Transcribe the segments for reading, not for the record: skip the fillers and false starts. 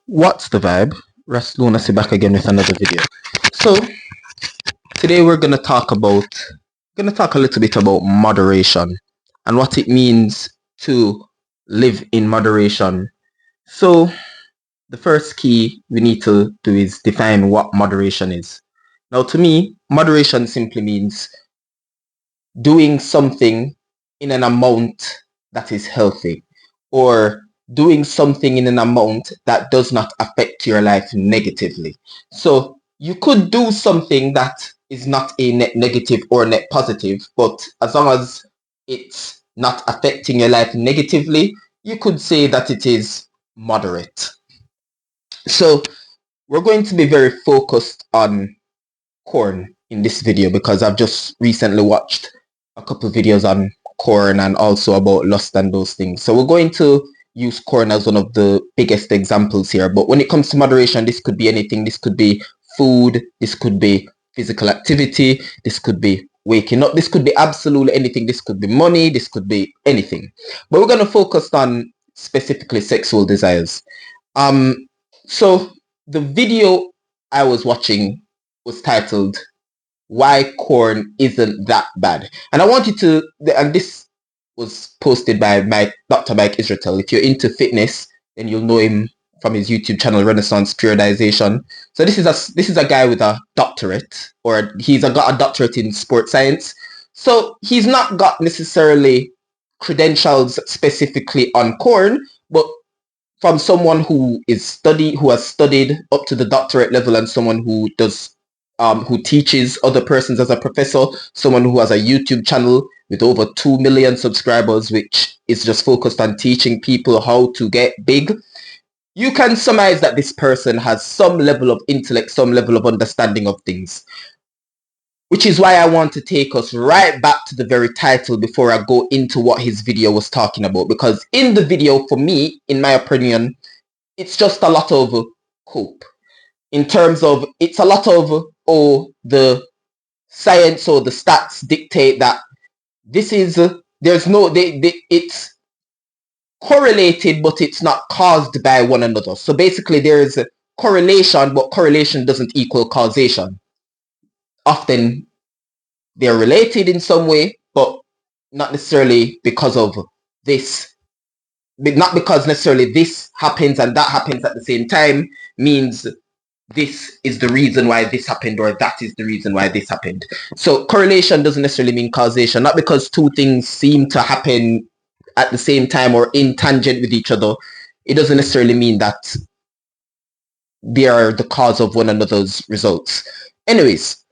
What's the vibe? Ras Lunacy back again with another video. So today we're gonna talk a little bit about moderation and what it means to live in moderation. So the first key we need to do is define what moderation is. Now to me, moderation simply means doing something in an amount that is healthy, or doing something in an amount that does not affect your life negatively. So you could do something that is not a net negative or net positive, but as long as it's not affecting your life negatively, you could say that it is moderate. So we're going to be very focused on corn in this video because I've just recently watched a couple of videos on corn and also about lust and those things. So we're going to use corn as one of the biggest examples here. But when it comes to moderation, this could be anything. This could be food. This could be physical activity. This could be waking up. This could be absolutely anything. This could be money. This could be anything. But we're going to focus on specifically sexual desires. So the video I was watching was titled "Why Corn Isn't That Bad," and I wanted to, and this was posted by Dr. Mike Israetel. If you're into fitness, then you'll know him from his YouTube channel Renaissance Periodization. So this is a guy with a doctorate, or he's got a doctorate in sports science. So he's not got necessarily credentials specifically on corn, but from someone who has studied up to the doctorate level, and someone who teaches other persons as a professor, someone who has a YouTube channel with over 2 million subscribers, which is just focused on teaching people how to get big, you can surmise that this person has some level of intellect, some level of understanding of things. Which is why I want to take us right back to the very title before I go into what his video was talking about. Because in the video, for me, in my opinion, it's just a lot of hope. In terms of, it's a lot of, the science or the stats dictate that this is, it's correlated, but it's not caused by one another. So basically there's a correlation, but correlation doesn't equal causation. Often they're related in some way, but not necessarily because of this. Not because necessarily this happens and that happens at the same time means this is the reason why this happened, or that is the reason why this happened. So correlation doesn't necessarily mean causation. Not because two things seem to happen at the same time or in tangent with each other, it doesn't necessarily mean that they are the cause of one another's results. Anyways,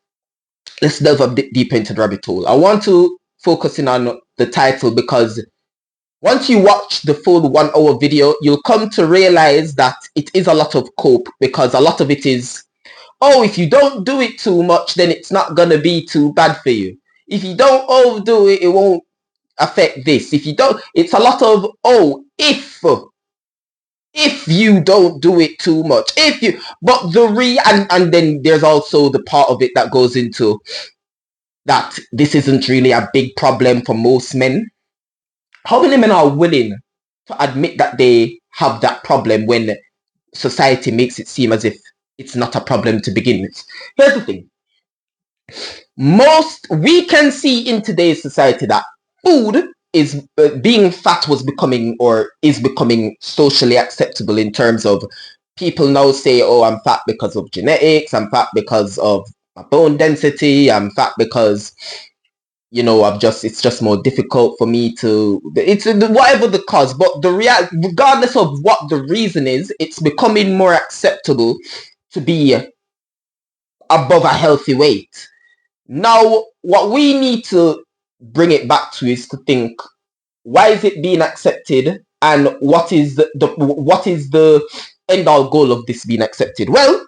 let's delve a bit deeper into the rabbit hole. I want to focus in on the title because once you watch the full 1 hour video, you'll come to realize that it is a lot of cope, because a lot of it is, if you don't do it too much, then it's not going to be too bad for you. If you don't overdo it, it won't affect this. If you don't, it's a lot of, if you don't do it too much, but and then there's also the part of it that goes into that this isn't really a big problem for most men. How many men are willing to admit that they have that problem when society makes it seem as if it's not a problem to begin with? Here's the thing. We can see in today's society that food is being fat is becoming socially acceptable, in terms of people now say, I'm fat because of genetics, I'm fat because of my bone density, I'm fat because it's just more difficult for me to, it's whatever the cause, but regardless of what the reason is, it's becoming more acceptable to be above a healthy weight. Now, what we need to bring it back to is to think, why is it being accepted, and what is the end all goal of this being accepted? Well,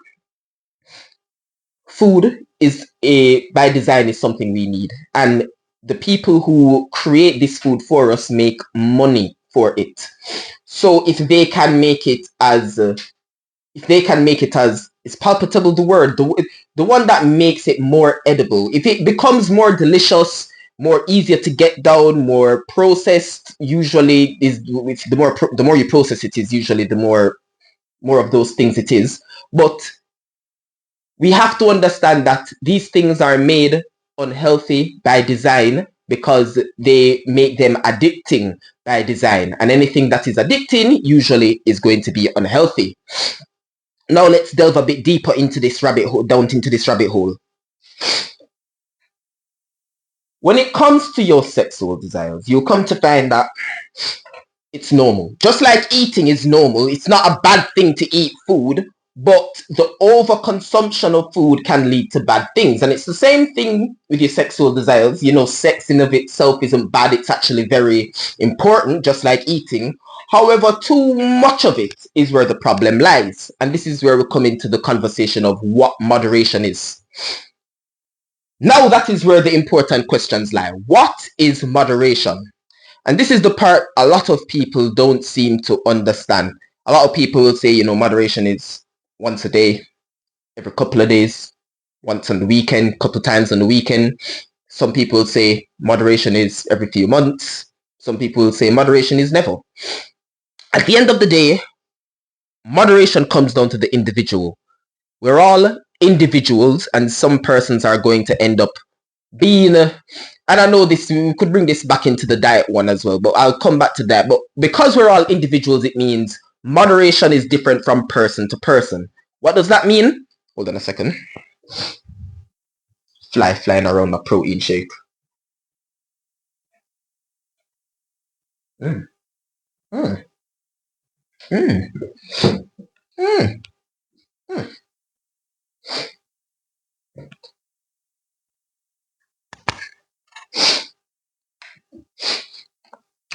food by design is something we need, and the people who create this food for us make money for it. So if they can make it as is palpable, the one that makes it more edible, if it becomes more delicious, more easier to get down, more processed, usually is the more you process it is usually the more more of those things it is. But we have to understand that these things are made unhealthy by design because they make them addicting by design. And anything that is addicting usually is going to be unhealthy. Now let's delve a bit deeper into this rabbit hole, down into this rabbit hole. When it comes to your sexual desires, you'll come to find that it's normal. Just like eating is normal, it's not a bad thing to eat food, but the overconsumption of food can lead to bad things. And it's the same thing with your sexual desires. You know, sex in of itself isn't bad. It's actually very important, just like eating. However, too much of it is where the problem lies. And this is where we come into the conversation of what moderation is. Now that is where the important questions lie. What is moderation? And this is the part a lot of people don't seem to understand. A lot of people will say, you know, moderation is once a day, every couple of days, once on the weekend, couple times on the weekend. Some people say moderation is every few months. Some people say moderation is never. At the end of the day, moderation comes down to the individual. We're all individuals, and some persons are going to end up being, and I know this, we could bring this back into the diet one as well, but I'll come back to that. But because we're all individuals, it means moderation is different from person to person. What does that mean? Hold on a second. Flying around my protein shake. Mm. Mm. Mm. Mm. Mm.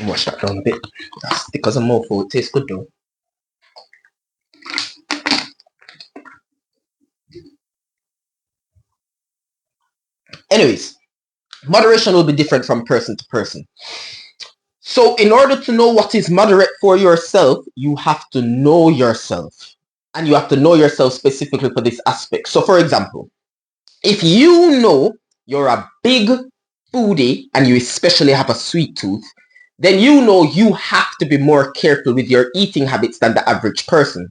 Wash that down a bit. That's because of more food. It tastes good though. Anyways, moderation will be different from person to person. So in order to know what is moderate for yourself, you have to know yourself. And you have to know yourself specifically for this aspect. So for example, if you know you're a big foodie and you especially have a sweet tooth, then you know you have to be more careful with your eating habits than the average person.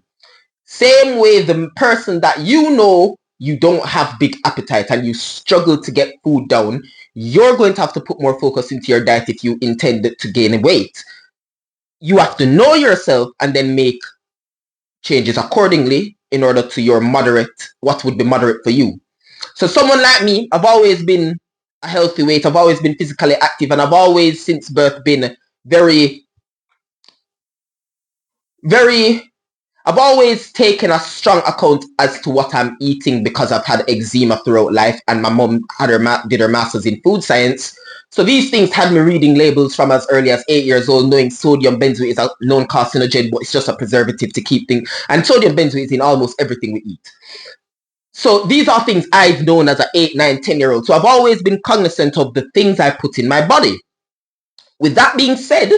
Same way, the person that you know you don't have big appetite and you struggle to get food down, you're going to have to put more focus into your diet if you intend to gain weight. You have to know yourself and then make changes accordingly in order to your moderate, what would be moderate for you. So someone like me, I've always been a healthy weight, I've always been physically active, and I've always since birth been I've always taken a strong account as to what I'm eating because I've had eczema throughout life, and my mom did her master's in food science. So these things had me reading labels from as early as 8 years old, knowing sodium benzoate is a known carcinogen, but it's just a preservative to keep things. And sodium benzoate is in almost everything we eat. So these are things I've known as an 8, 9, 10-year-old. So I've always been cognizant of the things I put in my body. With that being said,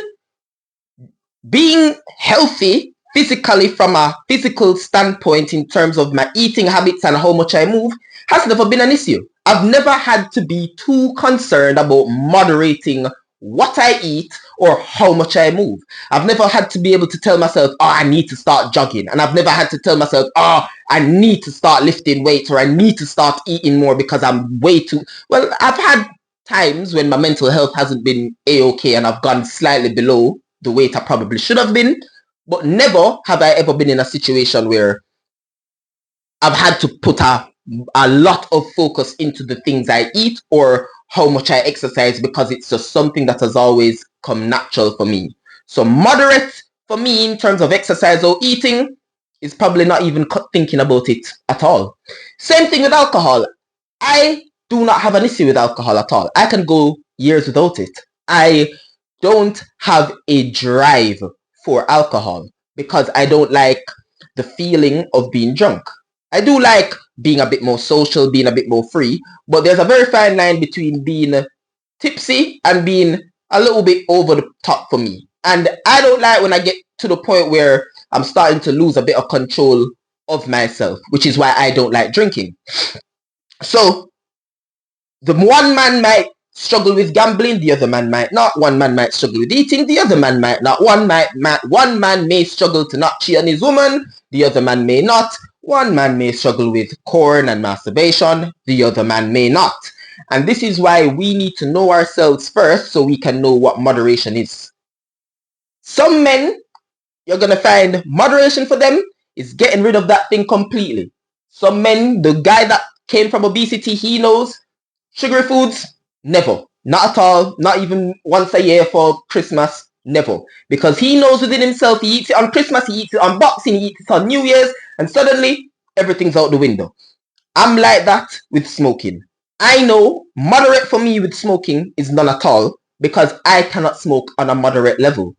being healthy physically from a physical standpoint in terms of my eating habits and how much I move has never been an issue. I've never had to be too concerned about moderating what I eat or how much I move. I've never had to be able to tell myself, oh, I need to start jogging. And I've never had to tell myself, oh, I need to start lifting weights or I need to start eating more because I'm way too... Well, I've had times when my mental health hasn't been A-okay and I've gone slightly below the weight I probably should have been, but never have I ever been in a situation where I've had to put a lot of focus into the things I eat or how much I exercise because it's just something that has always come natural for me. So moderate for me in terms of exercise or eating is probably not even thinking about it at all. Same thing with alcohol. I do not have an issue with alcohol at all. I can go years without it. I don't have a drive for alcohol because I don't like the feeling of being drunk. I do like being a bit more social, being a bit more free, but there's a very fine line between being tipsy and being a little bit over the top for me. And I don't like when I get to the point where I'm starting to lose a bit of control of myself, which is why I don't like drinking. So the one man might struggle with gambling, the other man might not. One man might struggle with eating, the other man might not. One man may struggle to not cheat on his woman, the other man may not. One man may struggle with porn and masturbation, the other man may not. And this is why we need to know ourselves first so we can know what moderation is. Some men, you're going to find moderation for them is getting rid of that thing completely. Some men, the guy that came from obesity, he knows sugary foods, never. Not at all. Not even once a year for Christmas, never. Because he knows within himself, he eats it on Christmas, he eats it on Boxing, he eats it on New Year's, and suddenly everything's out the window. I'm like that with smoking. I know moderate for me with smoking is none at all because I cannot smoke on a moderate level.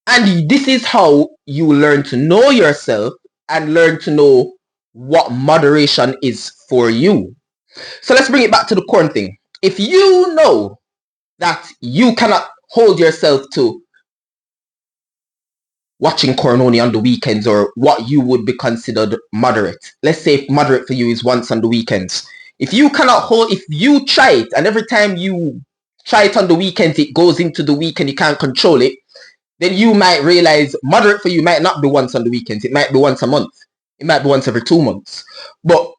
And this is how you learn to know yourself and learn to know what moderation is for you. So let's bring it back to the corn thing. If you know that you cannot hold yourself to watching corn only on the weekends or what you would be considered moderate. Let's say moderate for you is once on the weekends. If you cannot hold, if you try it and every time you try it on the weekends, it goes into the week and you can't control it, then you might realize moderate for you might not be once on the weekends. It might be once a month. It might be once every 2 months. But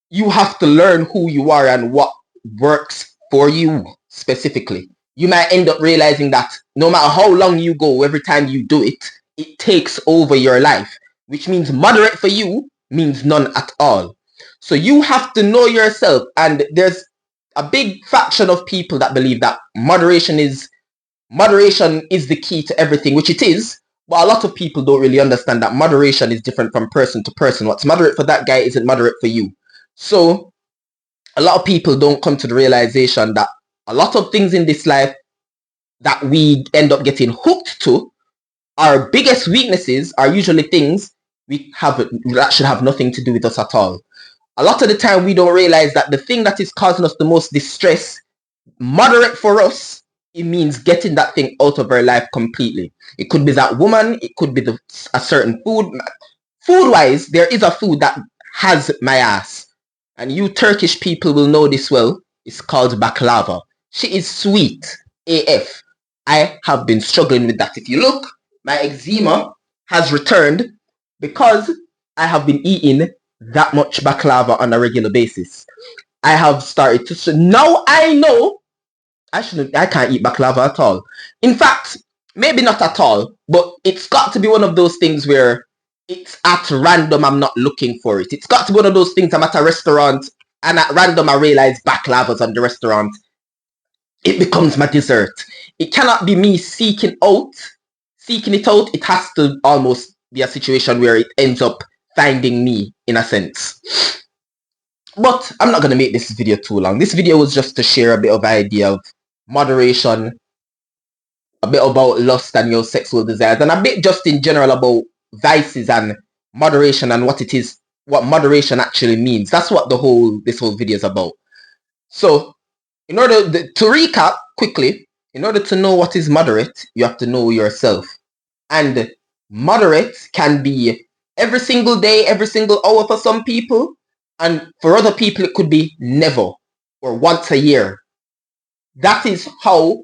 you have to learn who you are and what works for you specifically. You might end up realizing that no matter how long you go, every time you do it, it takes over your life, which means moderate for you means none at all. So you have to know yourself, and there's a big faction of people that believe that moderation is the key to everything, which it is, but a lot of people don't really understand that moderation is different from person to person. What's moderate for that guy isn't moderate for you. So a lot of people don't come to the realization that a lot of things in this life that we end up getting hooked to, our biggest weaknesses are usually things that should have nothing to do with us at all. A lot of the time we don't realize that the thing that is causing us the most distress, moderate for us, it means getting that thing out of our life completely. It could be that woman, it could be a certain food. Food-wise, there is a food that has my ass. And you Turkish people will know this well. It's called baklava. She is sweet AF. I have been struggling with that. If you look, my eczema has returned because I have been eating that much baklava on a regular basis. I have started to... Now I know I can't eat baklava at all. In fact, maybe not at all, but it's got to be one of those things where it's at random, I'm not looking for it. It's got to be one of those things I'm at a restaurant and at random I realize baklava's on the restaurant. It becomes my dessert. It cannot be me seeking it out. It has to almost be a situation where it ends up finding me in a sense. But I'm not going to make this video too long. This video was just to share a bit of idea of moderation, a bit about lust and your sexual desires, and a bit just in general about vices and moderation and what it is, what moderation actually means. That's what this whole video is about. So in order to recap quickly, in order to know what is moderate, you have to know yourself. And moderate can be every single day, every single hour for some people. And for other people, it could be never or once a year. That is how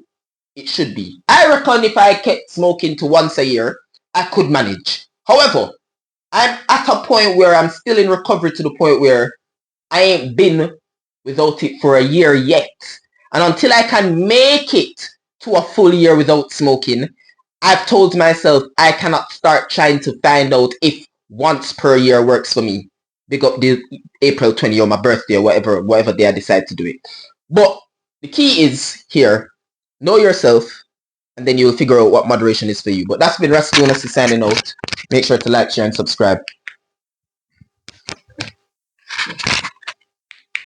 it should be. I reckon if I kept smoking to once a year, I could manage. However, I'm at a point where I'm still in recovery to the point where I ain't been without it for a year yet. And until I can make it to a full year without smoking, I've told myself I cannot start trying to find out if once per year works for me. Big up the April 20 or my birthday or whatever day I decide to do it. But the key is here, know yourself, and then you'll figure out what moderation is for you. But that's been Raslunas signing out. Make sure to like, share, and subscribe.